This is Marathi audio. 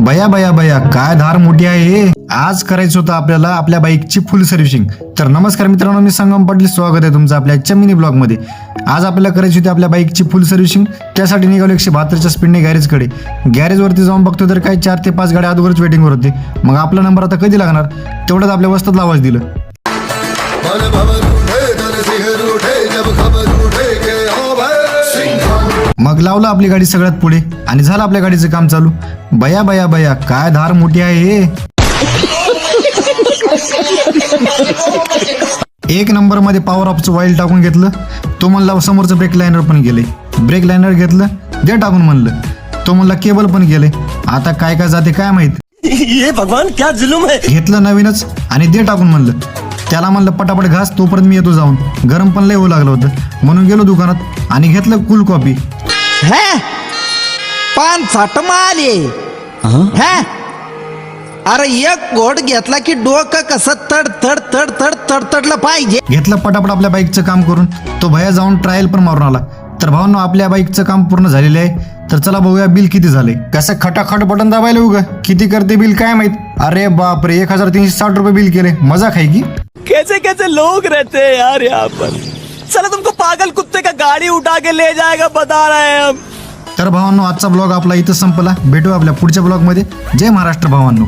बया बया बया काय धार मोठी आहे हे. आज करायचं होतं आपल्याला आपल्या बाईकची फुल सर्व्हिसिंग. तर नमस्कार मित्रांनो, मी संगम पाटील, स्वागत आहे तुमचं आपल्या आजच्या मिनी ब्लॉग मध्ये. आज आपल्याला करायची होती आपल्या बाईकची फुल सर्व्हिसिंग. त्यासाठी निघालो 172च्या स्पीडने गॅरेजकडे. गॅरेजवरती जाऊन बघतो तर काही 4 ते 5 गाड्या अगोदरच वेटिंगवर होते. मग आपला नंबर आता कधी लागणार तेवढंच आपल्या वस्तातला आवाज दिलं. मग लावलं आपली गाडी सगळ्यात पुढे आणि झालं आपल्या गाडीचं काम चालू. बया बया बया काय धार मोठी आहे हे. एक नंबर मध्ये पॉवर ऑफचं ऑइल टाकून घेतलं. तो म्हणला समोरचं ब्रेक लायनर पण गेले. ब्रेक लायनर घेतलं, दे टाकून म्हणलं. तो म्हणला केबल पण गेले. आता काय काय जाते काय माहित. ये भगवान क्या जुलूम है. घेतलं नवीनच आणि दे टाकून म्हणलं. त्याला म्हणलं पटापट घास, तोपर्यंत मी येतो जाऊन. गरम पण लय होऊ लागलं होतं म्हणून गेलो दुकानात आणि घेतलं कूल कॉफी. है पान साठ माले है. अरे एक घोट घेतला की डोकं कसं तड तड तड तड तडतडलं पाहिजे. घेतलं पटापट आपल्या बाईकचं काम करून. तो भैया जाऊन ट्रायल पण मारून आला. तर भावांनो, आपल्या बाईकचं काम पूर्ण झालेलं आहे. तर चला बघूया बिल किती झाले. कसं खटाखट बटन दाबायला उगा किती करते बिल काय माहित. अरे बापरे, 1360 रुपये बिल केले. मजा खाई की. कैसे कैसे लोग रहते हैं यार यहाँ पर. चलो तुमको पागल कुत्ते का गाड़ी उठा के ले जाएगा बता रहे हैं हम. तर भावांनो, आजचा ब्लॉग आपला इथं संपला. भेटू आपल्या पुढच्या ब्लॉग मध्ये. जय महाराष्ट्र भावांनो.